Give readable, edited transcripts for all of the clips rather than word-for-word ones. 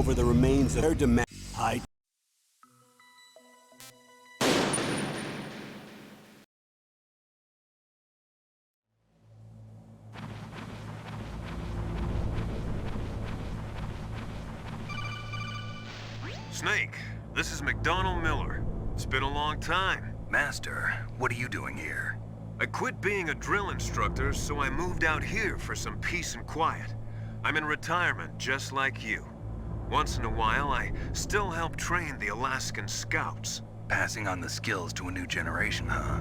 over the remains of their demand. Snake, this is McDonald Miller. It's been a long time. Master, what are you doing here? I quit being a drill instructor, so I moved out here for some peace and quiet. I'm in retirement, just like you. Once in a while, I still help train the Alaskan Scouts. Passing on the skills to a new generation, huh?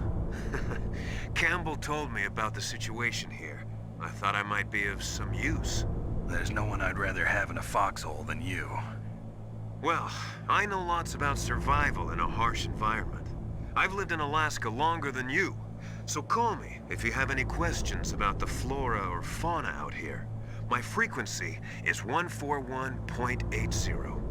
Campbell told me about the situation here. I thought I might be of some use. There's no one I'd rather have in a foxhole than you. Well, I know lots about survival in a harsh environment. I've lived in Alaska longer than you, so call me if you have any questions about the flora or fauna out here. My frequency is 141.80.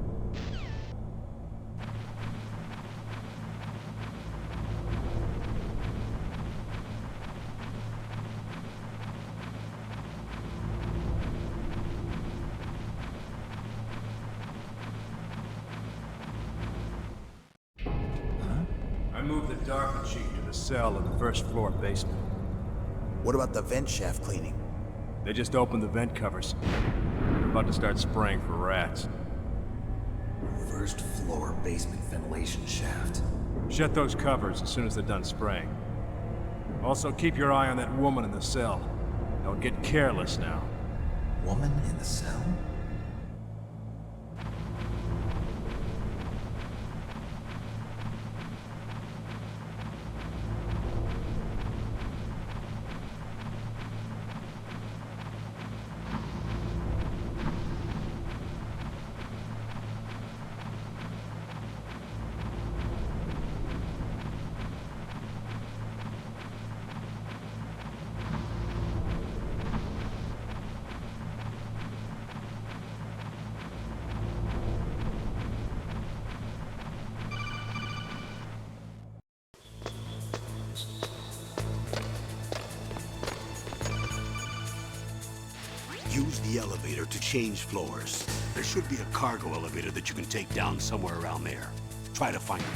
I moved the Dark Chief to the cell in the first floor basement. What about the vent shaft cleaning? They just opened the vent covers. They're about to start spraying for rats. First floor basement ventilation shaft. Shut those covers as soon as they're done spraying. Also, keep your eye on that woman in the cell. Don't get careless now. Woman in the cell? Use the elevator to change floors. There should be a cargo elevator that you can take down somewhere around there. Try to find it.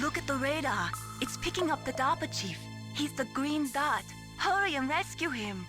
Look at the radar. It's picking up the DARPA chief. He's the green dot. Hurry and rescue him.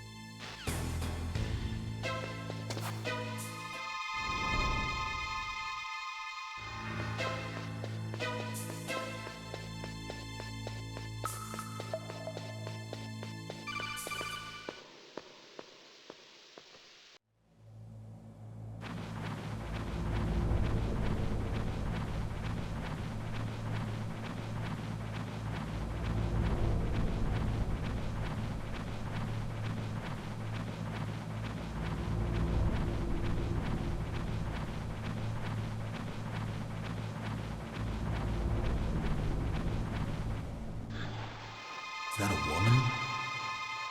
Is that a woman?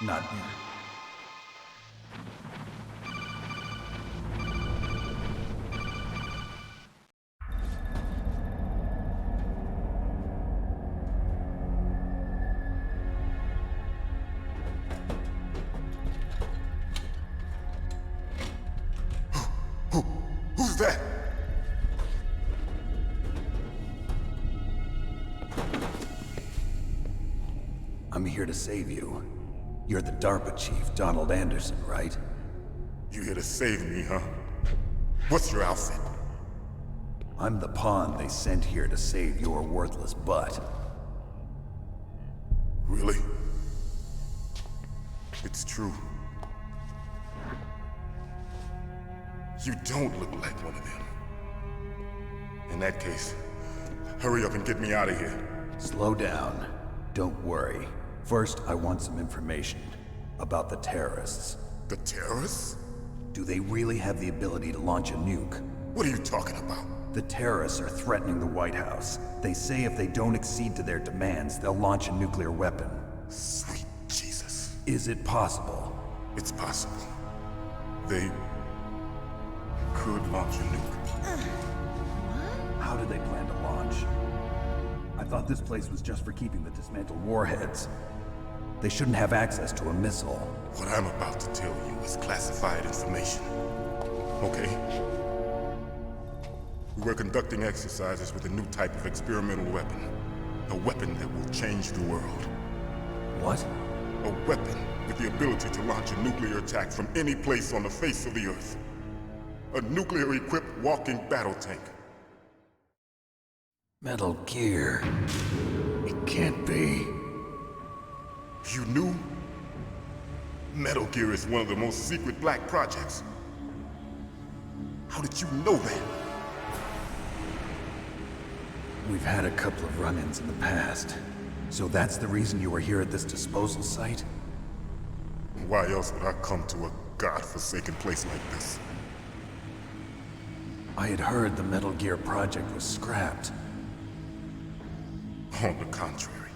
Not yet. Who's that? I'm here to save you. You're the DARPA chief, Donald Anderson, right? You here to save me, huh? What's your outfit? I'm the pawn they sent here to save your worthless butt. Really? It's true. You don't look like one of them. In that case, hurry up and get me out of here. Slow down. Don't worry. First, I want some information about the terrorists. The terrorists? Do they really have the ability to launch a nuke? What are you talking about? The terrorists are threatening the White House. They say if they don't accede to their demands, they'll launch a nuclear weapon. Sweet Jesus. Is it possible? It's possible. They could launch a nuke. How do they plan to launch? I thought this place was just for keeping the dismantled warheads. They shouldn't have access to a missile. What I'm about to tell you is classified information. Okay? We were conducting exercises with a new type of experimental weapon. A weapon that will change the world. What? A weapon with the ability to launch a nuclear attack from any place on the face of the Earth. A nuclear-equipped walking battle tank. Metal Gear. It can't be. You knew? Metal Gear is one of the most secret black projects. How did you know that? We've had a couple of run-ins in the past. So that's the reason you were here at this disposal site? Why else would I come to a godforsaken place like this? I had heard the Metal Gear project was scrapped. On the contrary,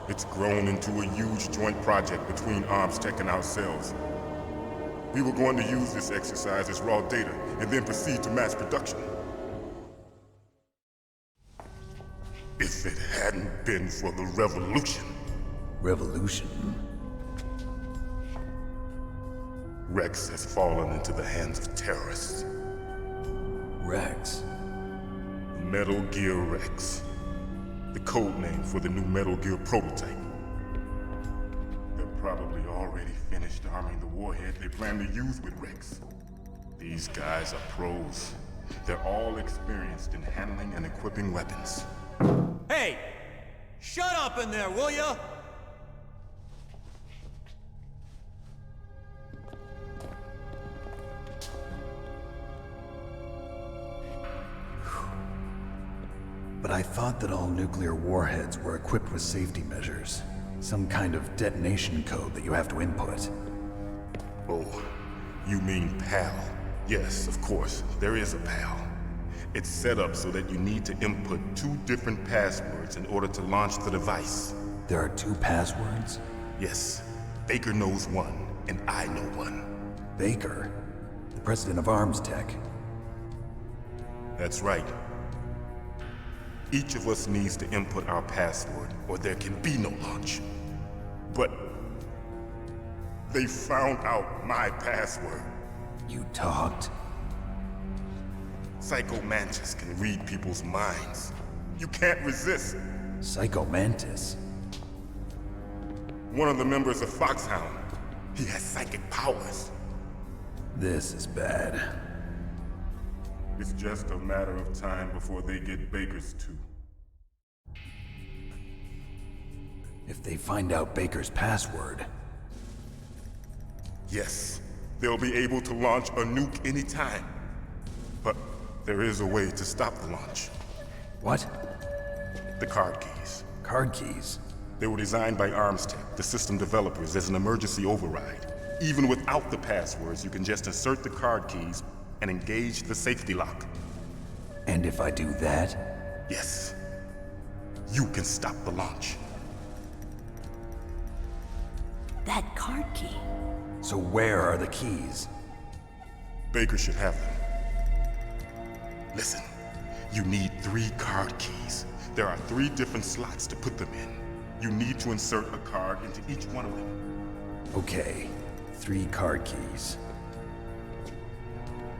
it's grown into a huge joint project between ArmsTech and ourselves. We were going to use this exercise as raw data and then proceed to mass production. If it hadn't been for the revolution. Revolution? Rex has fallen into the hands of terrorists. Rex? Metal Gear Rex. The code name for the new Metal Gear prototype. They're probably already finished arming the warhead they plan to use with Rex. These guys are pros. They're all experienced in handling and equipping weapons. Hey! Shut up in there, will ya? But I thought that all nuclear warheads were equipped with safety measures. Some kind of detonation code that you have to input. Oh, you mean PAL? Yes, of course, there is a PAL. It's set up so that you need to input 2 different passwords in order to launch the device. There are 2 passwords? Yes, Baker knows one, and I know one. Baker? The president of ArmsTech? That's right. Each of us needs to input our password, or there can be no launch. But they found out my password. You talked? Psycho Mantis can read people's minds. You can't resist. Psycho Mantis? One of the members of Foxhound. He has psychic powers. This is bad. It's just a matter of time before they get Baker's too. If they find out Baker's password... Yes, they'll be able to launch a nuke anytime. But there is a way to stop the launch. What? The card keys. Card keys? They were designed by ArmsTech, the system developers, as an emergency override. Even without the passwords, you can just insert the card keys and engage the safety lock. And if I do that? Yes. You can stop the launch. That card key. So where are the keys? Baker should have them. Listen, you need 3 card keys. There are 3 different slots to put them in. You need to insert a card into each one of them. Okay, 3 card keys.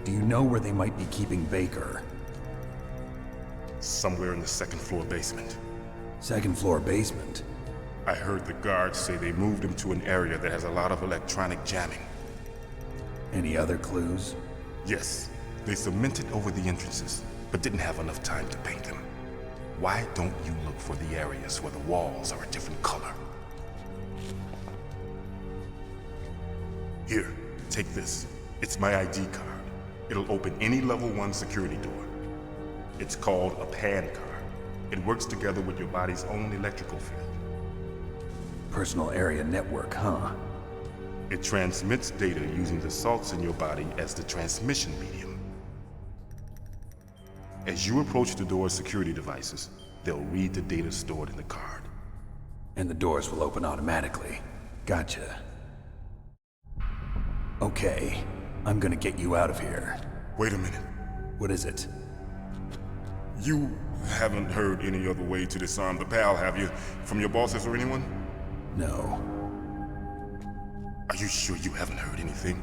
Do you know where they might be keeping Baker? Somewhere in the second floor basement. Second floor basement? I heard the guards say they moved him to an area that has a lot of electronic jamming. Any other clues? Yes, they cemented over the entrances, but didn't have enough time to paint them. Why don't you look for the areas where the walls are a different color? Here, take this. It's my ID card. It'll open any level 1 security door. It's called a PAN card. It works together with your body's own electrical field. Personal area network, huh? It transmits data using the salts in your body as the transmission medium. As you approach the door's security devices, they'll read the data stored in the card. And the doors will open automatically. Gotcha. Okay, I'm gonna get you out of here. Wait a minute. What is it? You haven't heard any other way to disarm the PAL, have you? From your bosses or anyone? No. Are you sure you haven't heard anything?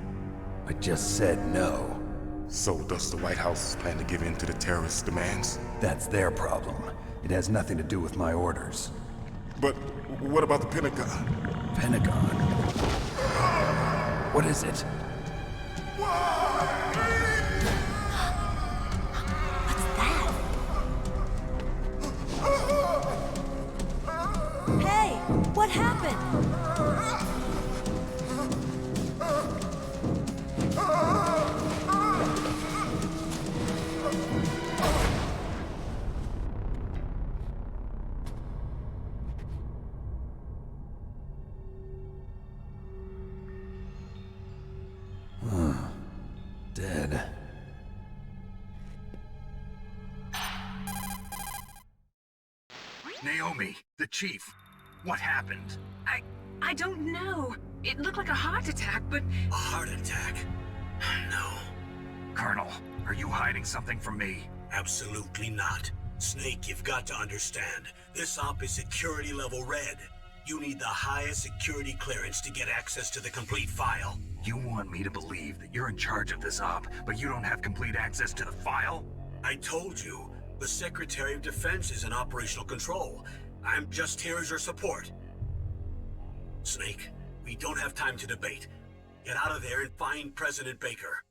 I just said no. So does the White House plan to give in to the terrorists' demands? That's their problem. It has nothing to do with my orders. But what about the Pentagon? Pentagon? What is it? Hey, what happened? Dead. Naomi, the chief. What happened? I don't know. It looked like a heart attack, but... A heart attack? No, Colonel, are you hiding something from me? absolutely not. Snake, you've got to understand. This op is security level red. You need the highest security clearance to get access to the complete file. You want me to believe that you're in charge of this op, but you don't have complete access to the file? I told you, the Secretary of Defense is in operational control. I'm just here as your support. Snake, we don't have time to debate. Get out of there and find President Baker.